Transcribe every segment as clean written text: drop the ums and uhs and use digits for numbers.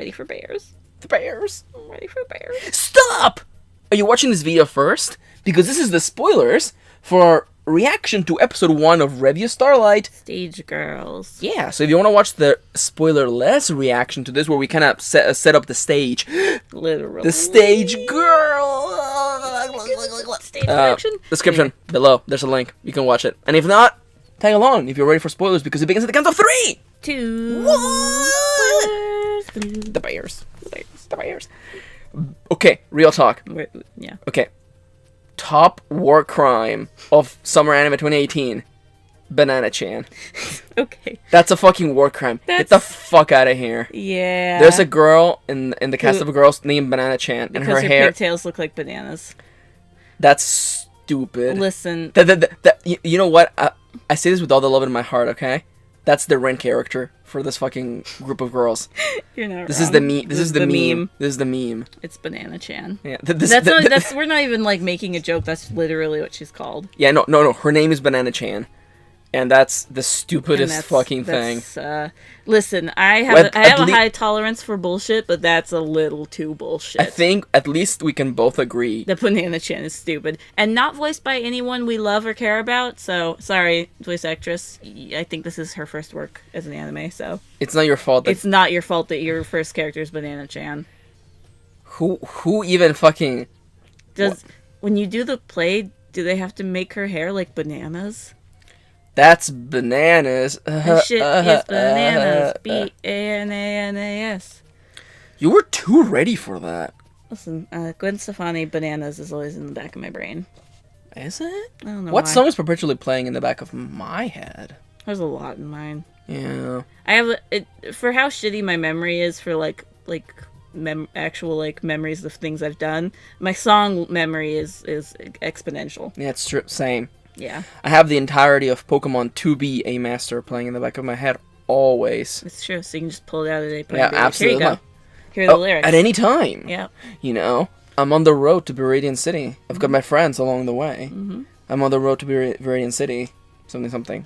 ready for bears. The bears. I'm ready for bears. Stop! Are you watching this video first? Because this is the spoilers for our reaction to episode 1 of Revue Starlight. Stage girls. Yeah, so if you want to watch the spoiler-less reaction to this, where we kind of set up the stage. Literally. The stage girl! Stage reaction? Description below. There's a link. You can watch it. And if not, tag along if you're ready for spoilers, because it begins at the count of 3! 2. What? The bears. The bears. Okay, real talk. Yeah. Okay. Top war crime of Summer Anime 2018. Banana-chan. Okay. That's a fucking war crime. Get the fuck out of here. Yeah. There's a girl in the cast of girls named Banana-chan, and her hair... pigtails look like bananas. That's stupid. Listen. You know what? I say this with all the love in my heart, okay? That's the Ren character for this fucking group of girls. You're not This wrong. is the meme. This is the meme. This is the meme. It's Banana-chan. Yeah. We're not even like making a joke. That's literally what she's called. Yeah, no. Her name is Banana-chan. And that's the stupidest fucking thing. Listen, I have a high tolerance for bullshit, but that's a little too bullshit. I think at least we can both agree that Banana-chan is stupid. And not voiced by anyone we love or care about, so sorry, voice actress. I think this is her first work as an anime, so... It's not your fault that... It's not your fault that your first character is Banana-chan. Who even fucking... When you do the play, do they have to make her hair like bananas? That's bananas. This shit is bananas. B-A-N-A-N-A-S. You were too ready for that. Listen, Gwen Stefani bananas is always in the back of my brain. Is it? I don't know What why. song is perpetually playing in the back of my head? There's a lot in mine. Yeah. I have for how shitty my memory is for actual memories of things I've done. My song memory is exponential. Yeah, it's true. Same. Yeah. I have the entirety of Pokemon 2B A Master playing in the back of my head always. It's true. So you can just pull it out at any point. Yeah, absolutely. Here you go. Here are the lyrics. At any time. Yeah. You know, I'm on the road to Viridian City. I've got my friends along the way. Mm-hmm. I'm on the road to Viridian City. Something.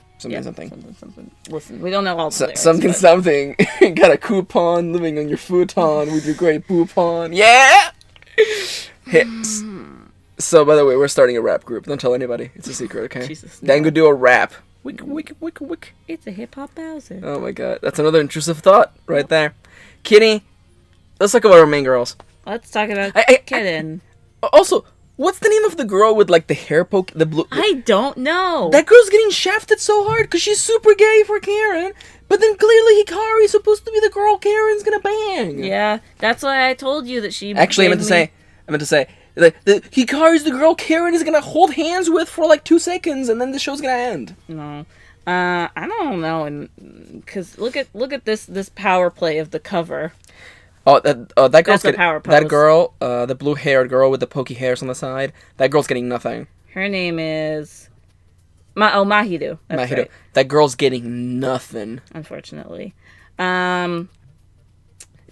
Listen, we don't know all the lyrics. Something. Got a coupon, living on your futon with your great poupon. Yeah! Hits. So, by the way, we're starting a rap group. Don't tell anybody. It's a secret, okay? Jesus. Dango Duo rap. Wick. It's a hip-hop Bowser. Oh my god. That's another intrusive thought right there. Kitty, let's talk about our main girls. Let's talk about Kitten. Also, what's the name of the girl with, like, the hair poke, the blue... I don't know. That girl's getting shafted so hard because she's super gay for Karen. But then clearly Hikari's supposed to be the girl Karen's gonna bang. Yeah, that's why I told you that she... Actually, I meant to say... The Hikari's the girl Karen is gonna hold hands with for like 2 seconds, and then the show's gonna end. No, I don't know, because look at this power play of the cover. Oh, that girl's getting power pose. That girl, the blue-haired girl with the pokey hairs on the side. That girl's getting nothing. Her name is Mahiru. That's Mahiru. right. That girl's getting nothing. Unfortunately,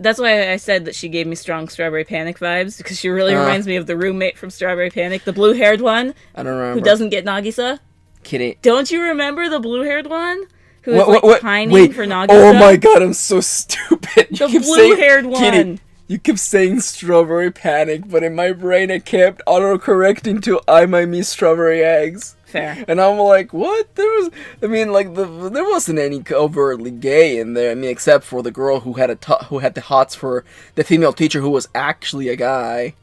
that's why I said that she gave me strong Strawberry Panic vibes, because she really reminds me of the roommate from Strawberry Panic, the blue-haired one. I don't remember. Who doesn't get Nagisa? Kitty. Don't you remember the blue-haired one? Who is pining for Nagisa? Oh my god, I'm so stupid. The blue-haired one. Kitty, you kept saying Strawberry Panic, but in my brain it kept auto-correcting to I might mean strawberry eggs. Fair. And I'm like, what? There wasn't any overtly gay in there. I mean, except for the girl who had the hots for the female teacher who was actually a guy.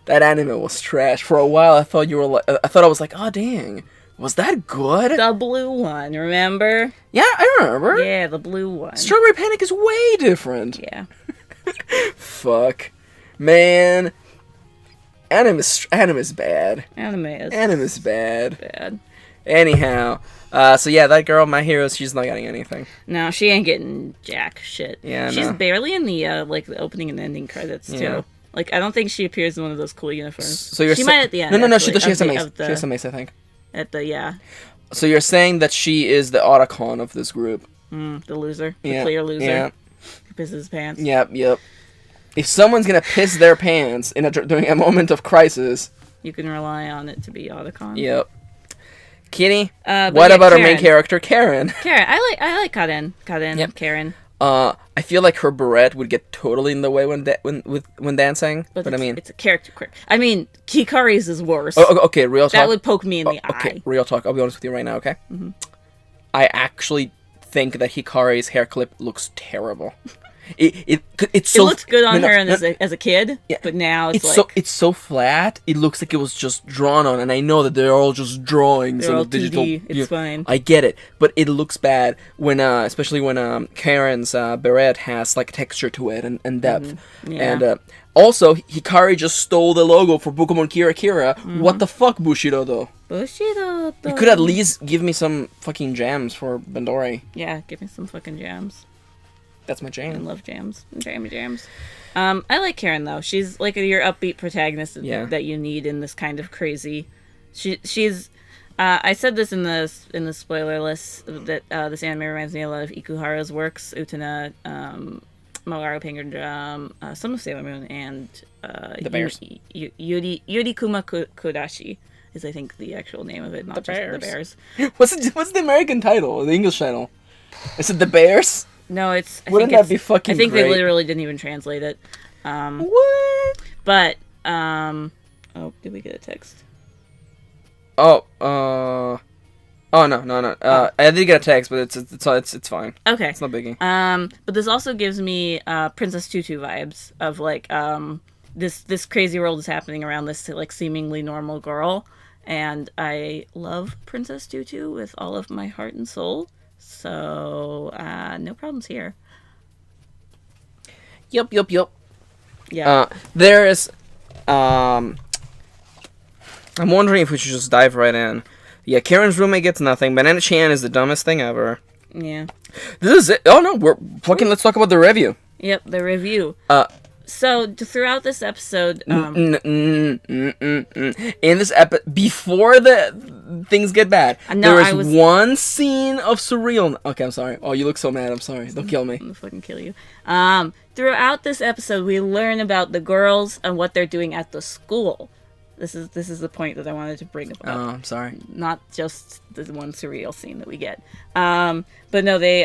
That anime was trash. For a while, I thought I was like, oh dang, was that good? The blue one, remember? Yeah, I remember. Yeah, the blue one. Strawberry Panic is way different. Yeah. Fuck, man. Anime is bad. Anime is bad. Anyhow, so yeah, that girl, my hero, she's not getting anything. No, she ain't getting jack shit. Yeah, she's barely in the the opening and ending credits too. Yeah. Like, I don't think she appears in one of those cool uniforms. So she might at the end. No, she has some mace. She has some mace, I think. Yeah. So you're saying that she is the Otacon of this group? The loser, the clear loser. Yeah. Who pisses his pants. Yep. If someone's gonna piss their pants during a moment of crisis, you can rely on it to be Otacon. Yep. Kitty, what about our main character, Karen? I like Karen. Yep. Karen. I feel like her beret would get totally in the way when dancing. But I mean, it's a character quirk. I mean, Hikari's is worse. Oh, okay, real talk. That would poke me in the Okay, eye. real talk. I'll be honest with you right now. Okay. I actually think that Hikari's hair clip looks terrible. It's so. It looked good on her as a kid, Yeah. but now it's it's so flat. It looks like it was just drawn on, and I know that they're all just drawings they're and all digital. 2D. It's fine. I get it, but it looks bad when, especially when Karen's beret has like texture to it and depth. Yeah. And also, Hikari just stole the logo for Pokemon Kira Kira. What the fuck, Bushido though? Bushido. You could at least give me some fucking jams for Bandori. Yeah, give me some fucking jams. That's my I jam. love jams. Jams. I like Karen though. She's like your upbeat protagonist that you need in this kind of crazy. She's. I said this in the spoiler list that this anime reminds me a lot of Ikuhara's works, Utena, Mawaru Penguin Drum, some of Sailor Moon, and The Bears. Yuri Kuma Kodashi is I think the actual name of it, not just The Bears. What's the American title? The English title? Is it The Bears? No, it's. Wouldn't that be fucking I think great? they literally didn't even translate it. What? But oh, did we get a text? Oh, no. I did get a text, but it's fine. Okay, It's no biggie. but this also gives me Princess Tutu vibes of like this crazy world is happening around this like seemingly normal girl, and I love Princess Tutu with all of my heart and soul. So no problems here. Yup. Yeah. There is. I'm wondering if we should just dive right in. Yeah, Karen's roommate gets nothing. Banana Chan is the dumbest thing ever. Yeah. This is it. Oh no, we're fucking. Let's talk about the review. Yep, the review. So throughout this episode, in this before the things get bad, there is one scene of surreal. Okay, I'm sorry. Oh, you look so mad. I'm sorry. Don't kill me. I'm gonna fucking kill you. Throughout this episode, we learn about the girls and what they're doing at the school. This is the point that I wanted to bring up. Oh, I'm sorry. Not just the one surreal scene that we get. But no, they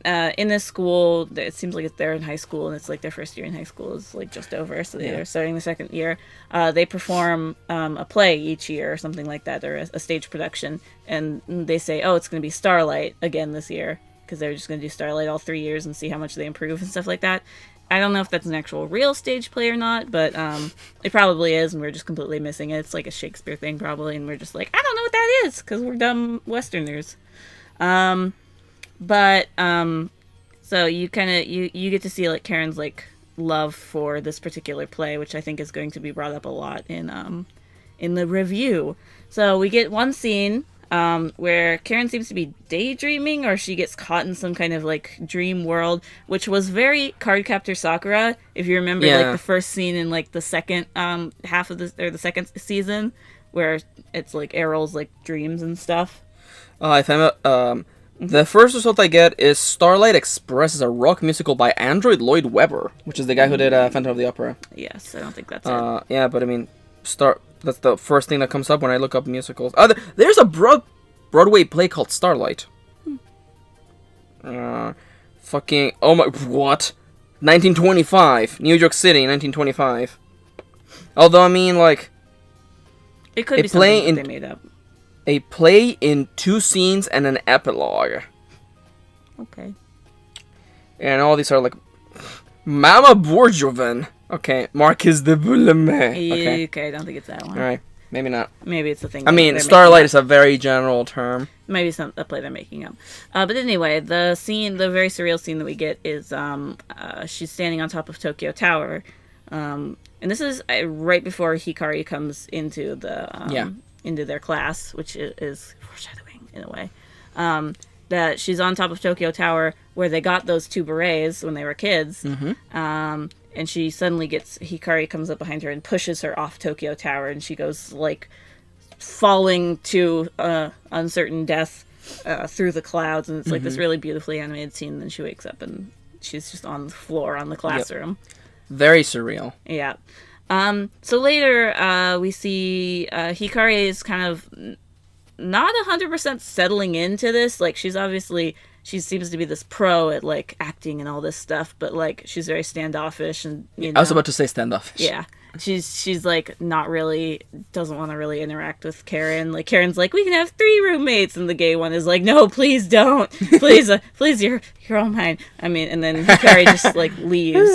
in this school, it seems like they're in high school, and it's like their first year in high school is like just over, so they're starting the second year. They perform a play each year or something like that, or a stage production, and they say, oh, it's going to be Starlight again this year, because they're just going to do Starlight all 3 years and see how much they improve and stuff like that. I don't know if that's an actual real stage play or not, but it probably is, and we're just completely missing it. It's like a Shakespeare thing, probably, and we're just like, I don't know what that is, because we're dumb Westerners. So you kind of you get to see like Karen's like love for this particular play, which I think is going to be brought up a lot in the review. So we get one scene where Karen seems to be daydreaming, or she gets caught in some kind of like dream world, which was very Cardcaptor Sakura. If you remember, like the first scene in like the second half of the second season, where it's like Errol's like dreams and stuff. I found out. The first result I get is Starlight Express is a rock musical by Android Lloyd Webber, which is the guy who did Phantom of the Opera. Yes, I don't think that's it. Yeah, but I mean, that's the first thing that comes up when I look up musicals. There's a Broadway play called Starlight. Fucking, oh my, what? 1925, New York City, 1925. Although, I mean, like... It could be something that they made up. A play in 2 scenes and an epilogue. Okay. And all these are like... Mama Bourjoven. Okay, Marquis de Boulogne. Okay, I don't think it's that one. Alright, maybe not. Maybe it's the thing. I mean, Starlight is a very general term. Maybe a play they're making up. But anyway, the very surreal scene that we get is she's standing on top of Tokyo Tower. And this is right before Hikari comes into into their class, which is foreshadowing in a way. That she's on top of Tokyo Tower, where they got those 2 berets when they were kids. Mm-hmm. And she suddenly Hikari comes up behind her and pushes her off Tokyo Tower, and she goes like falling to uncertain death through the clouds, and it's like this really beautifully animated scene. And then she wakes up and she's just on the floor on the classroom. Yep. Very surreal. Yeah. So later, we see Hikari is kind of not 100% settling into this. Like, she's obviously she seems to be this pro at like acting and all this stuff, but like she's very standoffish and I was about to say standoffish. Yeah. She's like not really doesn't want to really interact with Karen. Like Karen's like, we can have 3 roommates, and the gay one is like, no, please don't, please, please, you're all mine. I mean, and then Hikari just like leaves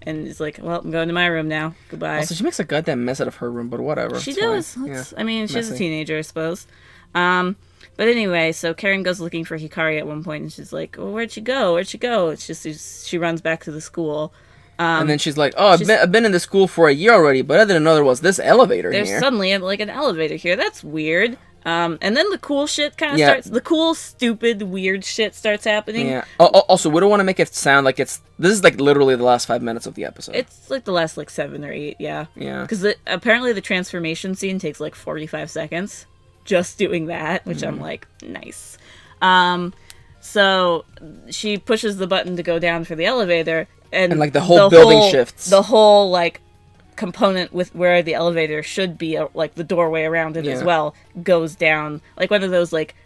and is like, well, I'm going to my room now. Goodbye. Also, she makes a goddamn mess out of her room, but whatever. She does. I mean, she's a teenager, I suppose. But anyway, so Karen goes looking for Hikari at one point, and she's like, well, where'd she go? Where'd she go? It's just she runs back to the school. And then she's like, "Oh, I've been in the school for a year already, but I didn't know there was this elevator here." There's suddenly like an elevator here. That's weird. And then the cool shit kind of starts. The cool, stupid, weird shit starts happening. Yeah. Also, we don't want to make it sound like this is like literally the last 5 minutes of the episode. It's like the last like 7 or 8. Yeah. Yeah. Because apparently the transformation scene takes like 45 seconds, just doing that, which I'm like, nice. So she pushes the button to go down for the elevator. And like the whole building shifts. The whole like component with where the elevator should be, like the doorway around it as well, goes down. Like one of those like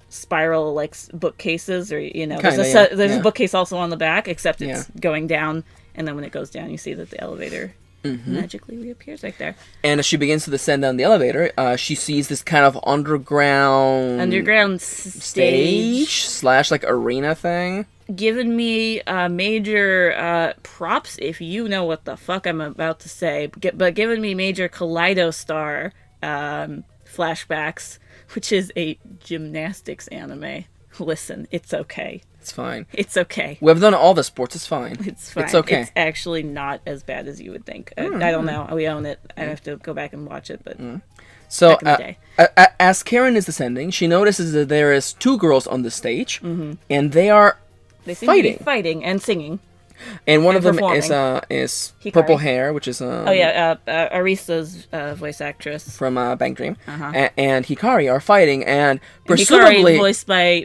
spiral like bookcases, or there's a bookcase also on the back, except it's going down. And then when it goes down, you see that the elevator magically reappears right there. And as she begins to descend down the elevator, she sees this kind of underground stage / like arena thing. Given me major props, if you know what the fuck I'm about to say, but given me major Kaleido Star flashbacks, which is a gymnastics anime. Listen, it's okay. It's fine. It's okay. We've done all the sports. It's fine. It's fine. It's okay. It's actually not as bad as you would think. I don't know. We own it. I have to go back and watch it, but so back in the day. As Karen is descending, she notices that there is 2 girls on the stage, and they are seem fighting. to be fighting and singing. And one of them performing. is Hikari. purple hair, which is Arisa's voice actress from Bang Dream, and Hikari are fighting, and Hikari voiced by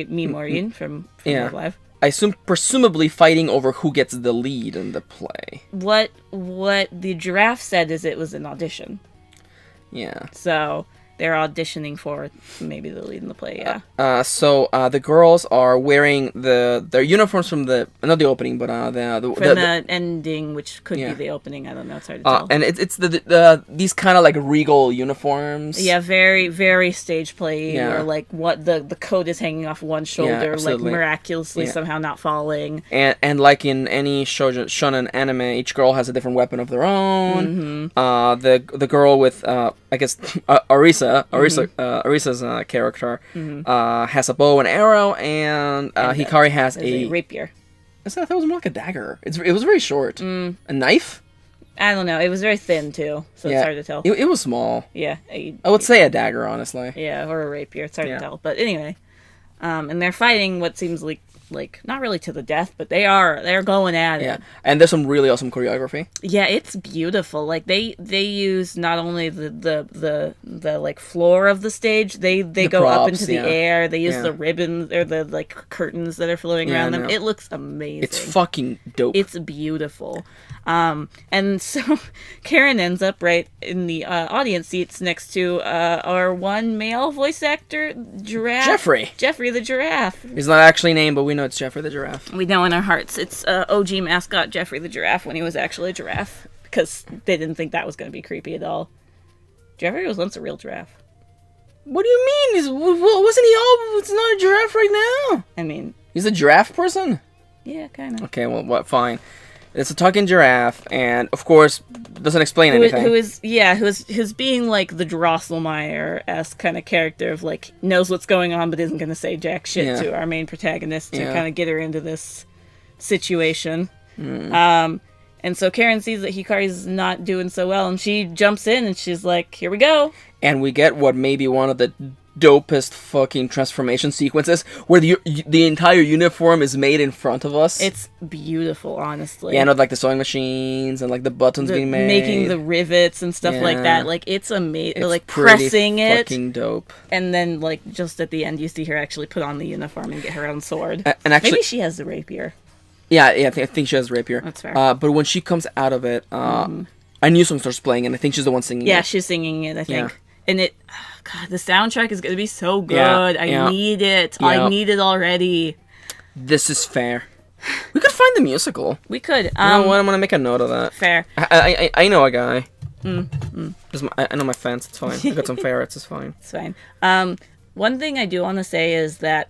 Mimorin from Love Live. I assume presumably fighting over who gets the lead in the play. What the giraffe said is it was an audition. Yeah. So they're auditioning for maybe the lead in the play, So the girls are wearing their uniforms from not the opening, but the ending, which could be the opening. I don't know. It's hard to tell. And it's these kind of like regal uniforms. Yeah, very very stage play, or like what the coat is hanging off one shoulder, like miraculously somehow not falling. And like in any shonen anime, each girl has a different weapon of their own. The girl with I guess Arisa's character has a bow and arrow, and Hikari has a rapier. I thought it was more like a dagger. It was very short. A knife? I don't know. It was very thin too, so it's hard to tell. It was small. Yeah, I would say a dagger, honestly. Yeah, or a rapier. It's hard to tell. But anyway, and they're fighting what seems like not really to the death, but they're going at it. Yeah, and there's some really awesome choreography. Yeah, it's beautiful. Like they use not only the like floor of the stage, they go props, up into the air. They use the ribbons or the like curtains that are flowing around them. It looks amazing. It's fucking dope. It's beautiful. And so Karen ends up right in the audience seats next to our one male voice actor, Jeffrey the giraffe. He's not actually named, but we know it's Jeffrey the giraffe. We know in our hearts it's OG mascot Jeffrey the giraffe when he was actually a giraffe, because they didn't think that was going to be creepy at all. Jeffrey was once a real giraffe. What do you mean? Wasn't he all? It's not a giraffe right now. I mean, he's a giraffe person. Yeah, kind of. Okay, well, what? Fine. It's a talking giraffe, and of course, doesn't explain anything. Who's being like the Drosselmeyer-esque kind of character of like knows what's going on but isn't going to say jack shit to our main protagonist to kind of get her into this situation. And so Karen sees that Hikari's not doing so well, and she jumps in and she's like, "Here we go." And we get what may be one of the dopest fucking transformation sequences, where the entire uniform is made in front of us. It's beautiful, honestly. Yeah, and with like the sewing machines and like the buttons being made, making the rivets and stuff like that. Like it's amazing. Like pressing it, fucking dope. And then like just at the end, you see her actually put on the uniform and get her own sword. And actually, maybe she has the rapier. Yeah, I think she has the rapier. That's fair. But when she comes out of it, a new song starts playing, and I think she's the one singing. Yeah, it. She's singing it. I think. And it, God, the soundtrack is going to be so good. I need it. I need it already. This is fair. We could find the musical. We could. You know what? I'm gonna make a note of that. Fair. I know a guy. I know my fans. It's fine. I got some ferrets. It's fine. It's fine. One thing I do want to say is that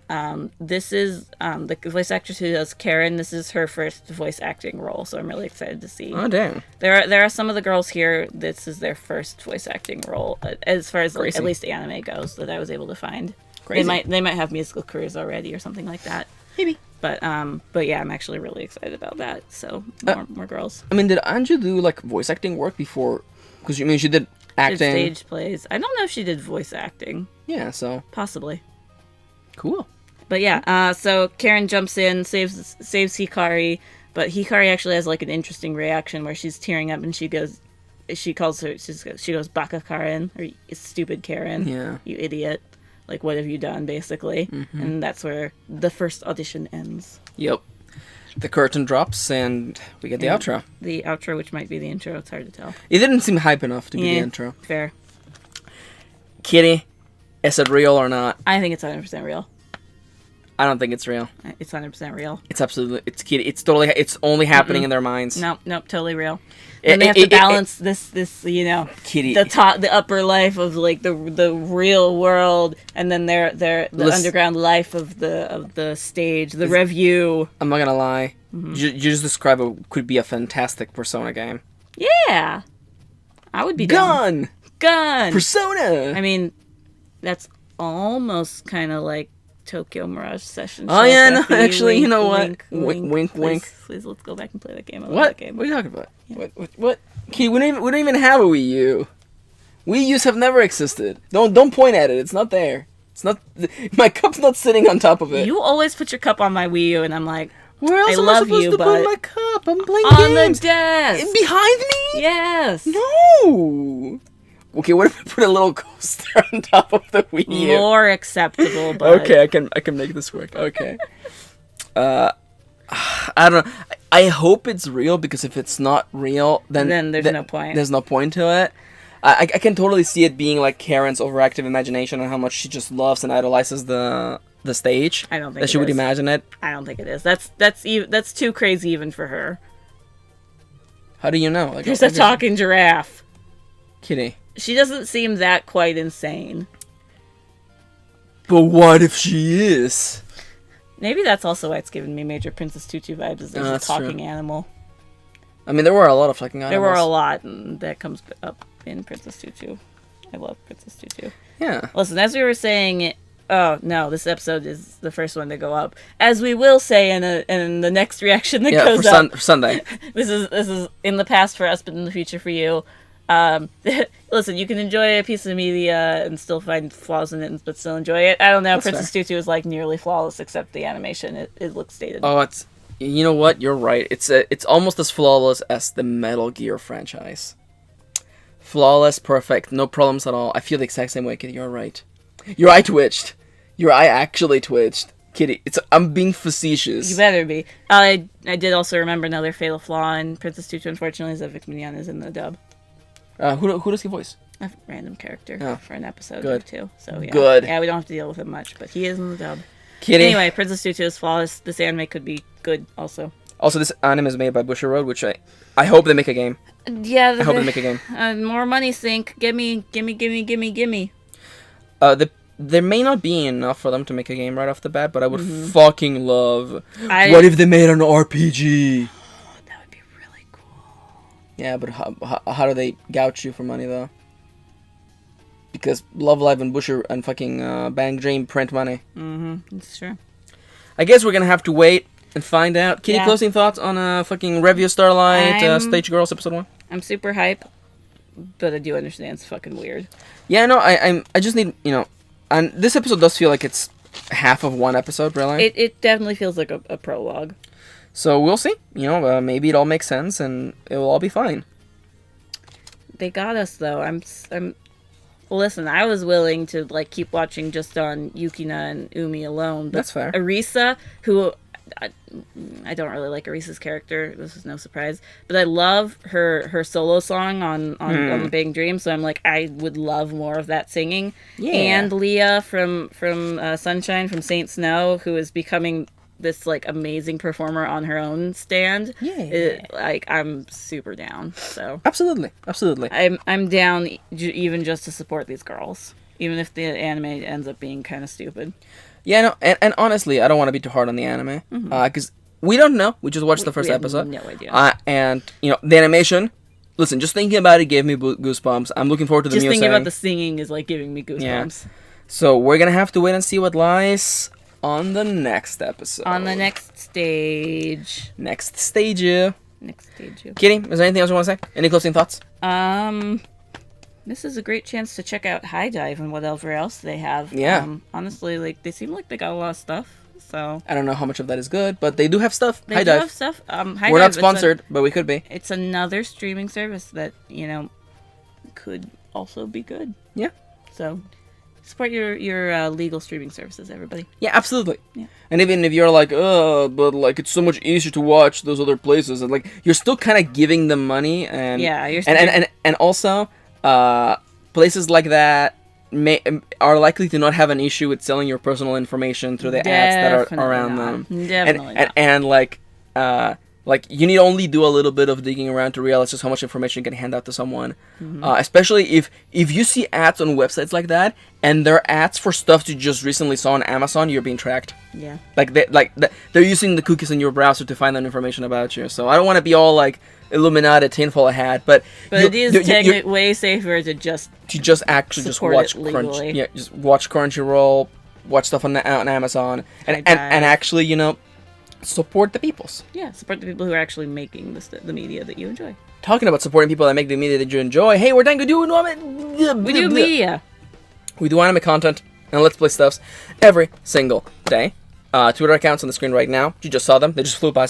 this is the voice actress who does Karen. This is her first voice acting role, so I'm really excited to see. Oh damn! There are some of the girls here. This is their first voice acting role, as far as at least anime goes, that I was able to find. Crazy. They might have musical careers already or something like that. Maybe. But yeah, I'm actually really excited about that. So more girls. I mean, did Anju do like voice acting work before? Because you mean she did acting, she did stage plays. I don't know if she did voice acting. Yeah, so possibly. Cool. But yeah, so Karen jumps in, saves Hikari, but Hikari actually has like an interesting reaction where she's tearing up and she goes Baka Karen, or stupid Karen. Yeah. You idiot. Like, what have you done, basically? Mm-hmm. And that's where the first audition ends. Yep. The curtain drops and we get the outro. The outro, which might be the intro, it's hard to tell. It didn't seem hype enough to be the intro. Fair. Kitty, is it real or not? I think it's 100% real. I don't think it's real. It's 100% real. It's absolutely, it's Kitty. It's only happening in their minds. Nope, totally real. And they have to balance this, Kitty, the upper life of like the real world, and then the underground life of the stage, the Revue. I'm not gonna lie. Mm-hmm. You just describe it could be a fantastic Persona game. Yeah, I would be down. Gun Persona. I mean, that's almost kind of like Tokyo Mirage Session. Oh yeah, no, actually, you know what? Wink. Please, let's go back and play that game. What? What are you talking about? Yeah. What? Kitty, we don't even have a Wii U. Wii U's have never existed. Don't point at it. It's not there. It's not. My cup's not sitting on top of it. You always put your cup on my Wii U, and I'm like, where else am I supposed to put my cup? I'm playing games. On the desk. Behind me? Yes. No. Okay, what if we put a little coaster on top of the Wii U? More acceptable, but... Okay, I can make this work. Okay. I don't know. I hope it's real, because if it's not real, then there's no point. There's no point to it. I can totally see it being like Karen's overactive imagination and how much she just loves and idolizes the stage. I don't think that she would imagine it. I don't think it is. That's too crazy even for her. How do you know? Like, there's a talking giraffe. Kitty. She doesn't seem that quite insane. But what if she is? Maybe that's also why it's giving me major Princess Tutu vibes, is there's a talking animal. I mean, there were a lot of talking animals. There were a lot, and that comes up in Princess Tutu. I love Princess Tutu. Yeah. Listen, as we were saying... Oh, no, this episode is the first one to go up. As we will say in the next reaction that goes up. For Sunday. This is in the past for us, but in the future for you. Listen, you can enjoy a piece of media and still find flaws in it, but still enjoy it. I don't know. That's Princess Tutu is like nearly flawless, except the animation. It looks dated. Oh, it's... You know what? You're right. It's almost as flawless as the Metal Gear franchise. Flawless, perfect, no problems at all. I feel the exact same way, Kitty. You're right. Your eye twitched. Your eye actually twitched. Kitty, I'm being facetious. You better be. I did also remember another fatal flaw in Princess Tutu, unfortunately, is that Vic Mignogna is in the dub. Who does he voice? A random character for an episode or two. So yeah. Good. Yeah, we don't have to deal with him much, but he is in the dub. Kitty. Anyway, Princess Tutu is flawless. This anime could be good also. Also, this anime is made by Bushiroad, which I hope they make a game. Yeah, I hope they make a game. More money sink. Gimme. There may not be enough for them to make a game right off the bat, but I would fucking love... What if they made an RPG? That would be really cool. Yeah, but how do they gouge you for money, though? Because Love Live and Busher and fucking Bang Dream print money. Mm-hmm, that's true. I guess we're gonna have to wait and find out. Kitty, closing thoughts on fucking Revue Starlight Stage Girls episode 1? I'm super hype, but I do understand it's fucking weird. Yeah, no, I just need, and this episode does feel like it's half of one episode, really. It definitely feels like a prologue. So we'll see. Maybe it all makes sense and it will all be fine. They got us, though. Listen, I was willing to keep watching just on Yukina and Umi alone. But that's fair. Arisa, who I don't really like Arisa's character. This is no surprise, but I love her solo song on the Bang Dream. So I'm like, I would love more of that singing. Yeah. And Leah from Sunshine from Saint Snow, who is becoming this like amazing performer on her own stand, like I'm super down. So absolutely. I'm down even just to support these girls, even if the anime ends up being kind of stupid. Yeah, no, and honestly, I don't want to be too hard on the anime because we don't know. We just watched the first episode. No idea. And the animation. Listen, just thinking about it gave me goosebumps. I'm looking forward to the just music. thinking about the singing is like giving me goosebumps. Yeah. So we're gonna have to wait and see what lies on the next episode. On the next stage. Next stage. Kitty, is there anything else you want to say? Any closing thoughts? This is a great chance to check out High Dive and whatever else they have. Yeah. Honestly, like they seem like they got a lot of stuff. So I don't know how much of that is good, but they do have stuff. They do have stuff. We're not sponsored, but we could be. It's another streaming service that could also be good. Yeah. So support your legal streaming services, everybody. Yeah, absolutely. Yeah. And even if you're like, but like it's so much easier to watch those other places, and like you're still kind of giving them money, and yeah, and also places like that are likely to not have an issue with selling your personal information through the ads that are around them. Definitely not. And like you need only do a little bit of digging around to realize just how much information you can hand out to someone. Especially if you see ads on websites like that and they're ads for stuff you just recently saw on Amazon, you're being tracked. Yeah. They're using the cookies in your browser to find that information about you. So I don't want to be all like Illuminati tinfoil hat, but it is way safer to just actually just watch just watch Crunchyroll, watch stuff on Amazon, and actually support the peoples. Yeah, support the people who are actually making the media that you enjoy. Talking about supporting people that make the media that you enjoy. Hey, we're Dango Duo. We do media. We do anime content and Let's Play stuffs every single day. Twitter accounts on the screen right now. You just saw them. They just flew by.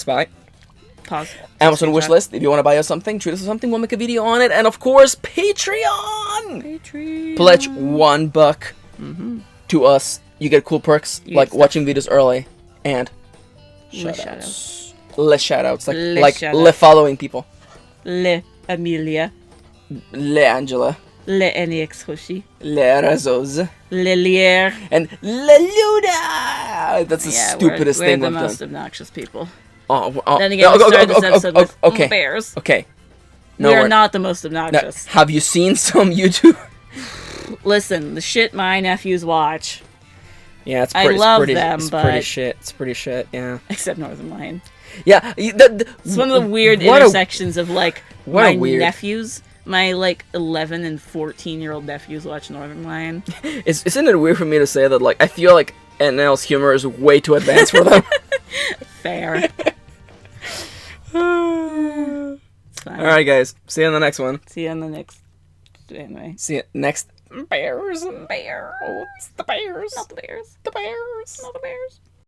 Pause. Amazon wishlist. If you want to buy us something, treat us to something, we'll make a video on it. And of course, Patreon. Pledge $1 to us. You get cool perks like watching videos early and shoutouts. Le shoutouts. Le following people. Le Amelia. Le Angela. Le NEX Hoshi. Le Razos. Le Leire. And Le Luna. That's the stupidest thing we're we've the done. most obnoxious people. Then again, we started this episode with bears. Okay. No, we are not the most obnoxious. No. Have you seen some YouTube? Listen, the shit my nephews watch. Yeah, it's pretty shit. It's pretty shit, yeah. Except Northern Lion. Yeah. It's one of the weird intersections of, like, my nephews. My, 11 and 14-year-old nephews watch Northern Lion. Isn't it weird for me to say that, like, I feel like NL's humor is way too advanced for them? Fair. It's fine. Alright, guys. See you in the next one. See you in the next anime. See you next. Bears. Bears. Oh, it's the bears. Not the bears. The bears. Not the bears.